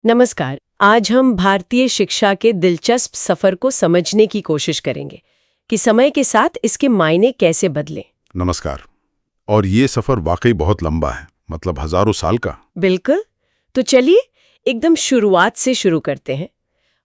नमस्कार। आज हम भारतीय शिक्षा के दिलचस्प सफर को समझने की कोशिश करेंगे कि समय के साथ इसके मायने कैसे बदले। नमस्कार। और ये सफर वाकई बहुत लंबा है, मतलब हजारों साल का। बिल्कुल। तो चलिए एकदम शुरुआत से शुरू करते हैं।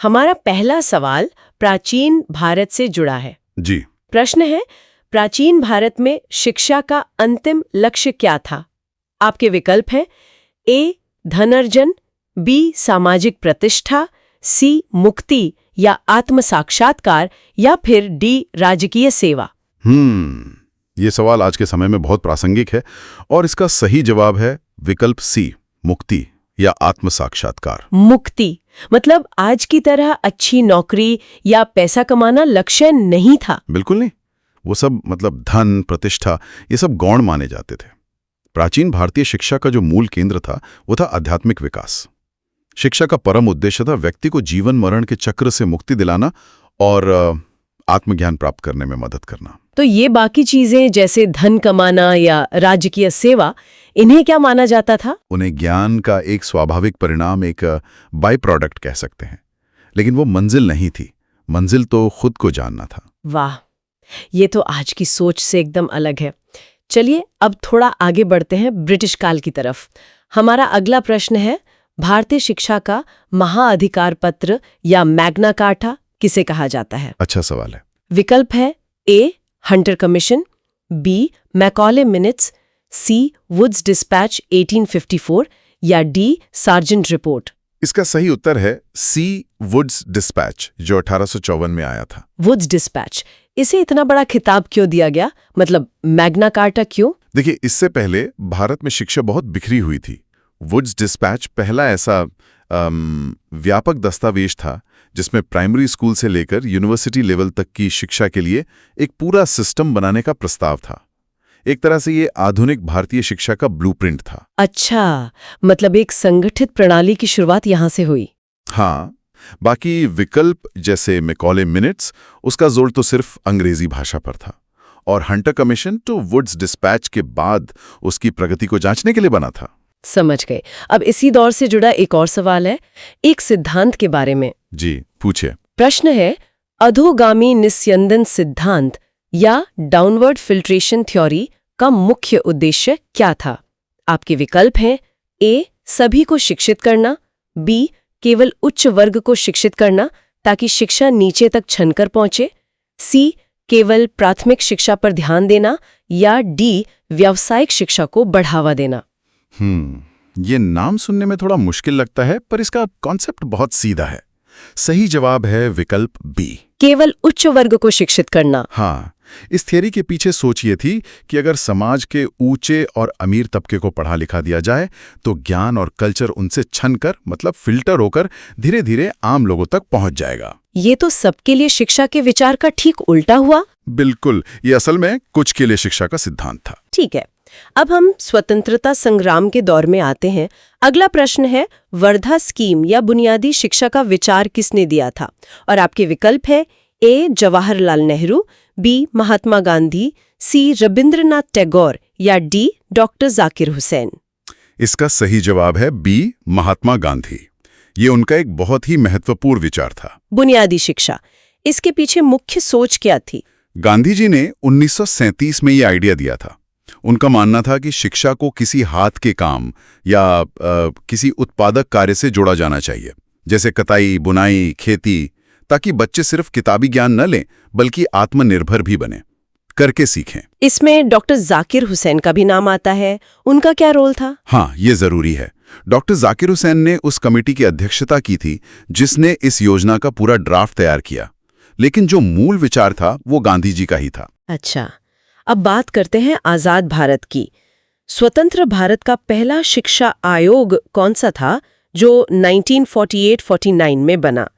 हमारा पहला सवाल प्राचीन भारत से जुड़ा है। जी। प्रश्न है, प्राचीन भारत में शिक्षा का अंतिम लक्ष्य क्या था? आपके विकल्प हैं ए धनार्जन, बी सामाजिक प्रतिष्ठा, सी मुक्ति या आत्म साक्षात्कार, या फिर डी राजकीय सेवा। ये सवाल आज के समय में बहुत प्रासंगिक है और इसका सही जवाब है विकल्प सी, मुक्ति या आत्म साक्षात्कार। मुक्ति मतलब आज की तरह अच्छी नौकरी या पैसा कमाना लक्ष्य नहीं था। बिल्कुल नहीं। वो सब मतलब धन, प्रतिष्ठा, ये सब गौण माने जाते थे। प्राचीन भारतीय शिक्षा का जो मूल केंद्र था वो था आध्यात्मिक विकास। शिक्षा का परम उद्देश्य था व्यक्ति को जीवन मरण के चक्र से मुक्ति दिलाना और आत्मज्ञान प्राप्त करने में मदद करना। तो ये बाकी चीजें जैसे धन कमाना या राजकीय सेवा, इन्हें क्या माना जाता था? उन्हें ज्ञान का एक स्वाभाविक परिणाम, एक बाई प्रोडक्ट कह सकते हैं। लेकिन वो मंजिल नहीं थी। मंजिल तो खुद को जानना था। वाह, ये तो आज की सोच से एकदम अलग है। चलिए अब थोड़ा आगे बढ़ते हैं ब्रिटिश काल की तरफ। हमारा अगला प्रश्न है, भारतीय शिक्षा का महाअधिकार पत्र या मैग्ना कार्टा किसे कहा जाता है? अच्छा सवाल है। विकल्प है A Hunter commission, B Macaulay minutes, C Woods dispatch 1854 या डी सार्जेंट रिपोर्ट। इसका सही उत्तर है सी वुड्स डिस्पैच, जो 1854 में आया था। वुड्स डिस्पैच, इसे इतना बड़ा खिताब क्यों दिया गया? मतलब मैग्ना कार्टा क्यों? देखिए, इससे पहले भारत में शिक्षा बहुत बिखरी हुई थी। वुड्स डिस्पैच पहला ऐसा व्यापक दस्तावेज था जिसमें प्राइमरी स्कूल से लेकर यूनिवर्सिटी लेवल तक की शिक्षा के लिए एक पूरा सिस्टम बनाने का प्रस्ताव था। एक तरह से ये आधुनिक भारतीय शिक्षा का ब्लूप्रिंट था। अच्छा, मतलब एक संगठित प्रणाली की शुरुआत यहां से हुई। हाँ, बाकी विकल्प जैसे मैकॉले मिनट्स, उसका जोर तो सिर्फ अंग्रेजी भाषा पर था, और हंटर कमीशन तो वुड्स डिस्पैच के बाद उसकी प्रगति को जांचने के लिए बना था। समझ गए। अब इसी दौर से जुड़ा एक और सवाल है, एक सिद्धांत के बारे में। जी, पूछिए। प्रश्न है, अधोगामी निस्यंदन सिद्धांत या डाउनवर्ड फिल्ट्रेशन थ्योरी का मुख्य उद्देश्य क्या था? आपके विकल्प हैं ए सभी को शिक्षित करना, बी केवल उच्च वर्ग को शिक्षित करना ताकि शिक्षा नीचे तक छनकर पहुंचे, सी केवल प्राथमिक शिक्षा पर ध्यान देना, या डी व्यावसायिक शिक्षा को बढ़ावा देना। ये नाम सुनने में थोड़ा मुश्किल लगता है, पर इसका कॉन्सेप्ट बहुत सीधा है। सही जवाब है विकल्प बी, केवल उच्च वर्ग को शिक्षित करना। हाँ, इस थियरी के पीछे सोच ये थी कि अगर समाज के ऊंचे और अमीर तबके को पढ़ा लिखा दिया जाए तो ज्ञान और कल्चर उनसे छनकर, मतलब फिल्टर होकर, धीरे धीरे आम लोगों तक पहुंच जाएगा। ये तो सबके लिए शिक्षा के विचार का ठीक उल्टा हुआ। बिल्कुल, ये असल में कुछ के लिए शिक्षा का सिद्धांत था। ठीक है, अब हम स्वतंत्रता संग्राम के दौर में आते हैं। अगला प्रश्न है, वर्धा स्कीम या बुनियादी शिक्षा का विचार किसने दिया था? और आपके विकल्प है ए जवाहरलाल नेहरू, बी महात्मा गांधी, सी रविंद्रनाथ टैगोर, या डी डॉक्टर जाकिर हुसैन। इसका सही जवाब है बी महात्मा गांधी। ये उनका एक बहुत ही महत्वपूर्ण विचार था। बुनियादी शिक्षा, इसके पीछे मुख्य सोच क्या थी? गांधी जी ने 1937 में ये आइडिया दिया था। उनका मानना था कि शिक्षा को किसी हाथ के काम या किसी उत्पादक कार्य से जोड़ा जाना चाहिए, जैसे कताई, बुनाई, खेती, ताकि बच्चे सिर्फ किताबी ज्ञान न लें बल्कि आत्मनिर्भर भी बने, करके सीखें। इसमें डॉक्टर जाकिर हुसैन का भी नाम आता है, उनका क्या रोल था? हाँ, ये जरूरी है। डॉक्टर जाकिर हुसैन ने उस कमेटी की अध्यक्षता की थी जिसने इस योजना का पूरा ड्राफ्ट तैयार किया, लेकिन जो मूल विचार था वो गांधी जी का ही था। अच्छा, अब बात करते हैं आजाद भारत की। स्वतंत्र भारत का पहला शिक्षा आयोग कौन सा था जो 1948-49 में बना?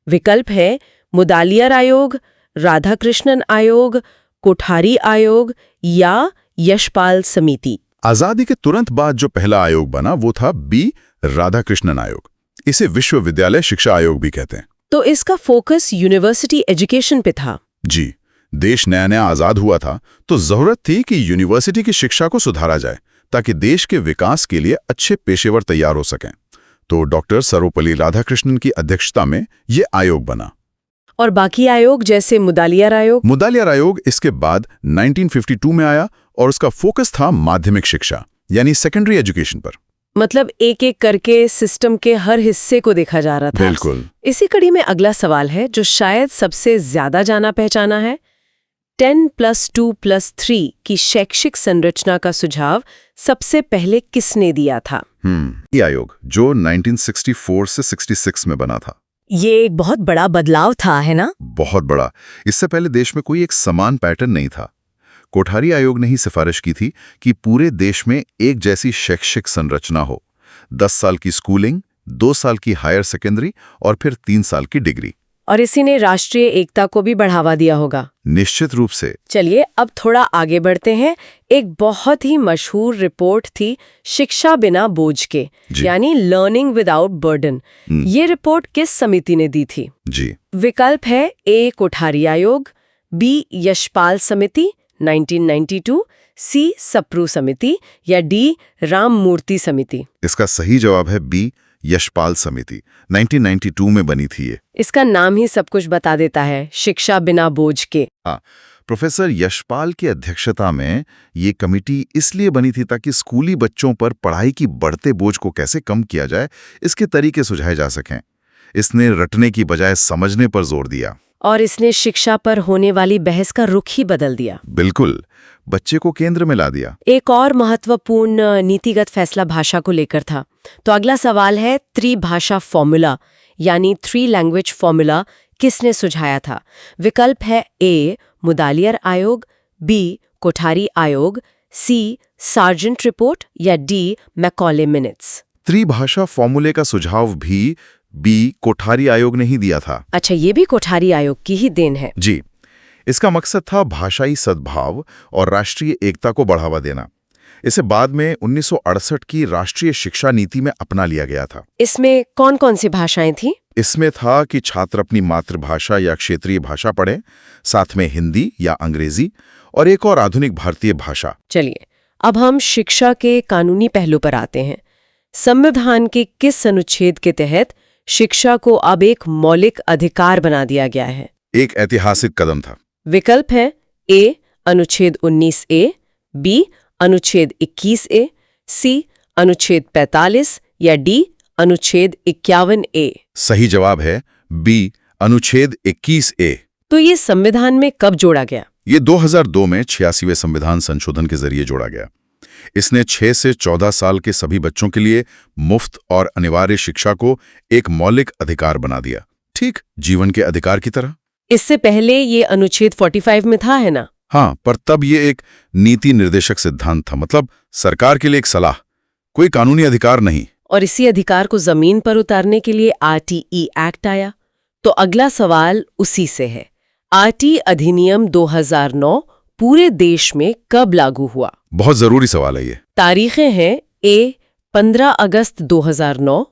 विकल्प है मुदालियार आयोग, राधाकृष्णन आयोग, कोठारी आयोग, या यशपाल समिति। आजादी के तुरंत बाद जो पहला आयोग बना वो था बी राधाकृष्णन आयोग। इसे विश्वविद्यालय शिक्षा आयोग भी कहते हैं। तो इसका फोकस यूनिवर्सिटी एजुकेशन पे था। जी, देश नया नया आजाद हुआ था तो जरूरत थी कि यूनिवर्सिटी की शिक्षा को सुधारा जाए ताकि देश के विकास के लिए अच्छे पेशेवर तैयार हो सकें। तो डॉक्टर सर्वपल्ली राधाकृष्णन की अध्यक्षता में ये आयोग बना। और बाकी आयोग जैसे मुदालियार आयोग? मुदालियार आयोग इसके बाद 1952 में आया और उसका फोकस था माध्यमिक शिक्षा यानी सेकेंडरी एजुकेशन पर। मतलब एक एक करके सिस्टम के हर हिस्से को देखा जा रहा था। बिल्कुल। इसी कड़ी में अगला सवाल है जो शायद सबसे ज्यादा जाना पहचाना है। 10+2+3 की शैक्षिक संरचना का सुझाव सबसे पहले किसने दिया था? ये आयोग जो 1964 से 66 में बना था। ये एक बहुत बड़ा बदलाव था, है ना? बहुत बड़ा। इससे पहले देश में कोई एक समान पैटर्न नहीं था। कोठारी आयोग ने ही सिफारिश की थी कि पूरे देश में एक जैसी शैक्षिक संरचना हो, 10 साल की स्कूलिंग, 2 साल की हायर सेकेंडरी और फिर 3 साल की डिग्री। और इसी ने राष्ट्रीय एकता को भी बढ़ावा दिया होगा। निश्चित रूप से। चलिए अब थोड़ा आगे बढ़ते हैं। एक बहुत ही मशहूर रिपोर्ट थी शिक्षा बिना बोझ के, यानी लर्निंग विदाउट बर्डन। ये रिपोर्ट किस समिति ने दी थी? जी। विकल्प है ए कोठारी आयोग, बी यशपाल समिति 1992, सी सप्रू समिति या डी राममूर्ति समिति। इसका सही जवाब है बी यशपाल समिति। 1992 में बनी थी ये। इसका नाम ही सब कुछ बता देता है, शिक्षा बिना बोझ के। हाँ, प्रोफेसर यशपाल की अध्यक्षता में ये कमेटी इसलिए बनी थी ताकि स्कूली बच्चों पर पढ़ाई की बढ़ते बोझ को कैसे कम किया जाए, इसके तरीके सुझाए जा सकें। इसने रटने की बजाय समझने पर जोर दिया। और इसने शिक्षा पर होने वाली बहस का रुख ही बदल दिया। बिल्कुल, बच्चे को केंद्र में ला दिया। एक और महत्वपूर्ण नीतिगत फैसला भाषा को लेकर था। तो अगला सवाल है त्रिभाषा फॉर्मूला यानी 3 लैंग्वेज फॉर्मूला किसने सुझाया था? विकल्प है ए मुदालियार आयोग, बी कोठारी आयोग, सी सार्जेंट रिपोर्ट या डी मैकॉले मिनट्स। त्रिभाषा फॉर्मूले का सुझाव भी बी कोठारी आयोग ने ही दिया था। अच्छा, ये भी कोठारी आयोग की ही देन है। जी। इसका मकसद था भाषाई सद्भाव और राष्ट्रीय एकता को बढ़ावा देना। इसे बाद में 1968 की राष्ट्रीय शिक्षा नीति में अपना लिया गया था। इसमें कौन कौन सी भाषाएं थी? इसमें था कि छात्र अपनी मातृभाषा या क्षेत्रीय भाषा पढ़ें, साथ में हिंदी या अंग्रेजी और एक और आधुनिक भारतीय भाषा। चलिए अब हम शिक्षा के कानूनी पहलू पर आते हैं। संविधान के किस अनुच्छेद के तहत शिक्षा को अब एक मौलिक अधिकार बना दिया गया है? एक ऐतिहासिक कदम था। विकल्प है ए अनुच्छेद 19A, बी अनुच्छेद 21A, सी अनुच्छेद 45 या डी अनुच्छेद 51A। सही जवाब है बी अनुच्छेद 21A। तो ये संविधान में कब जोड़ा गया? ये 2002 में 86वें संविधान संशोधन के जरिए जोड़ा गया। इसने 6 से 14 साल के सभी बच्चों के लिए मुफ्त और अनिवार्य शिक्षा को एक मौलिक अधिकार बना दिया, ठीक जीवन के अधिकार की तरह। इससे पहले ये अनुच्छेद 45 में था, है ना? हाँ, पर तब ये एक नीति निर्देशक सिद्धांत था, मतलब सरकार के लिए एक सलाह, कोई कानूनी अधिकार नहीं। और इसी अधिकार को जमीन पर उतारने के लिए RTE एक्ट आया। तो अगला सवाल उसी से है। RTE अधिनियम 2009 पूरे देश में कब लागू हुआ? बहुत जरूरी सवाल है ये। तारीखें हैं ए 15 अगस्त 2009,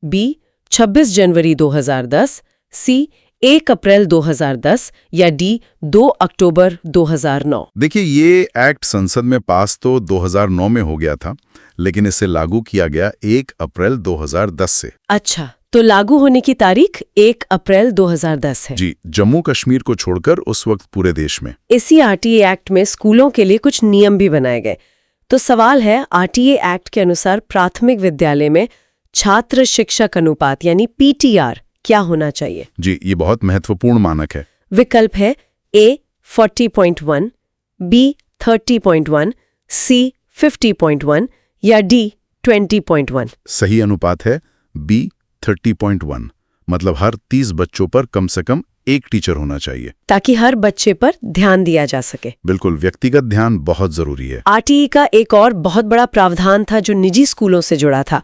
बी 26 जनवरी 2010, सी 1 अप्रैल 2010 या डी 2 अक्टूबर 2009। देखिए, ये एक्ट संसद में पास तो 2009 में हो गया था, लेकिन इसे लागू किया गया 1 अप्रैल 2010 से। अच्छा, तो लागू होने की तारीख 1 अप्रैल 2010 है। जी, जम्मू कश्मीर को छोड़कर उस वक्त पूरे देश में। इसी RTE एक्ट में स्कूलों के लिए कुछ नियम भी बनाए गए। तो सवाल है, RTE एक्ट के अनुसार प्राथमिक विद्यालय में छात्र शिक्षक अनुपात यानी PTR क्या होना चाहिए? जी, ये बहुत महत्वपूर्ण मानक है। विकल्प है ए 40.1, बी 30.1, सी 50.1 या डी 20.1। सही अनुपात है बी 30.1, मतलब हर 30 बच्चों पर कम से कम एक टीचर होना चाहिए, ताकि हर बच्चे पर ध्यान दिया जा सके। बिल्कुल, व्यक्तिगत ध्यान बहुत जरूरी है। RTE का एक और बहुत बड़ा प्रावधान था जो निजी स्कूलों से जुड़ा था।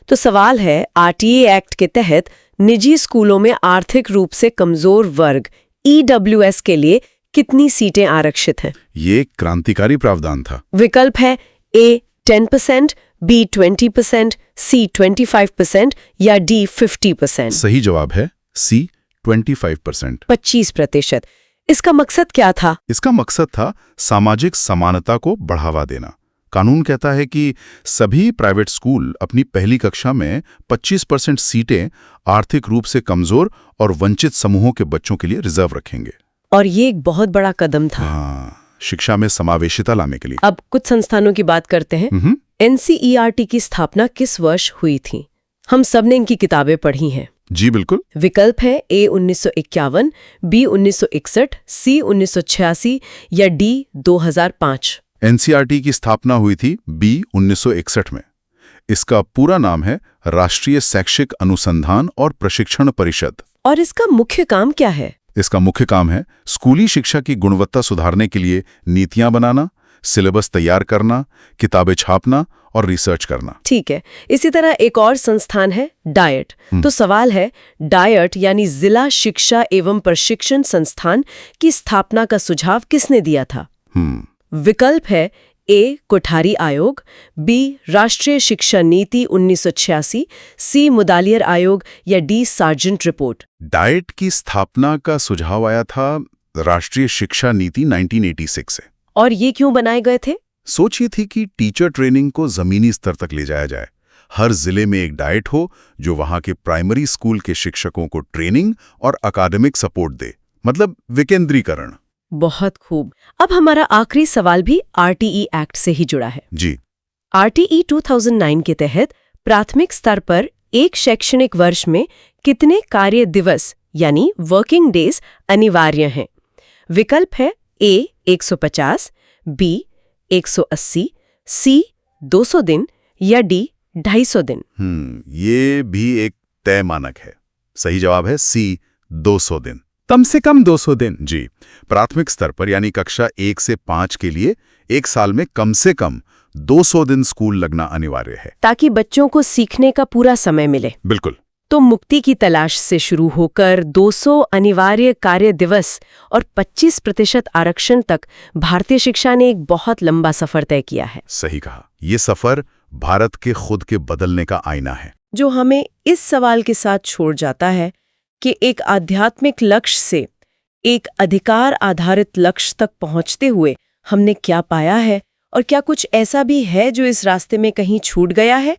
तो सवाल है, RTE एक्ट के तहत निजी स्कूलों में आर्थिक रूप से कमजोर वर्ग EWS के लिए कितनी सीटें आरक्षित हैं? ये एक क्रांतिकारी प्रावधान था। विकल्प है ए 10%, बी 20%, सी 25% या डी 50%। सही जवाब है सी 25%। 25%। इसका मकसद क्या था? इसका मकसद था सामाजिक समानता को बढ़ावा देना, कानून कहता है कि सभी प्राइवेट स्कूल अपनी पहली कक्षा में 25% सीटें आर्थिक रूप से कमजोर और वंचित समूहों के बच्चों के लिए रिजर्व रखेंगे। और ये एक बहुत बड़ा कदम था। हाँ, शिक्षा में समावेशिता लाने के लिए। अब कुछ संस्थानों की बात करते हैं। NCERT की स्थापना किस वर्ष हुई थी? हम सब ने इनकी किताबें पढ़ी हैं। जी बिल्कुल। विकल्प है A 1951, B 1961, C 1986 या D 2005। NCERT की स्थापना हुई थी B 1961 में। इसका पूरा नाम है राष्ट्रीय शैक्षिक अनुसंधान और प्रशिक्षण परिषद। और इसका मुख्य काम क्या है? इसका मुख्य काम है स्कूली शिक्षा की गुणवत्ता सुधारने के लिए नीतियां बनाना, सिलेबस तैयार करना, किताबें छापना और रिसर्च करना। ठीक है। इसी तरह एक और संस्थान है डायट। तो सवाल है, डायट यानी जिला शिक्षा एवं प्रशिक्षण संस्थान की स्थापना का सुझाव किसने दिया था? विकल्प है A कोठारी आयोग, B राष्ट्रीय शिक्षा नीति 1986, C मुदालियर आयोग या D सार्जेंट रिपोर्ट। डाइट की स्थापना का सुझाव आया था राष्ट्रीय शिक्षा नीति 1986 से। और ये क्यों बनाए गए थे? सोच ये थी कि टीचर ट्रेनिंग को जमीनी स्तर तक ले जाया जाए। हर जिले में एक डाइट हो जो वहां के प्राइमरी स्कूल के शिक्षकों को ट्रेनिंग और अकादमिक सपोर्ट दे, मतलब विकेंद्रीकरण। बहुत खूब। अब हमारा आखिरी सवाल भी RTE एक्ट से ही जुड़ा है। जी। RTE 2009 के तहत प्राथमिक स्तर पर एक शैक्षणिक वर्ष में कितने कार्य दिवस यानी वर्किंग डेज अनिवार्य हैं? विकल्प है A 150, B 180, C 200 दिन या D 250 दिन। ये भी एक तय मानक है। सही जवाब है C 200 दिन। कम से कम 200 दिन। जी। प्राथमिक स्तर पर यानी कक्षा 1 से 5 के लिए एक साल में कम से कम 200 दिन स्कूल लगना अनिवार्य है, ताकि बच्चों को सीखने का पूरा समय मिले। बिल्कुल। तो मुक्ति की तलाश से शुरू होकर 200 अनिवार्य कार्य दिवस और 25% आरक्षण तक भारतीय शिक्षा ने एक बहुत लंबा सफर तय किया है। सही कहा। ये सफर भारत के खुद के बदलने का आईना है, जो हमें इस सवाल के साथ छोड़ जाता है कि एक आध्यात्मिक लक्ष्य से एक अधिकार आधारित लक्ष्य तक पहुंचते हुए हमने क्या पाया है, और क्या कुछ ऐसा भी है जो इस रास्ते में कहीं छूट गया है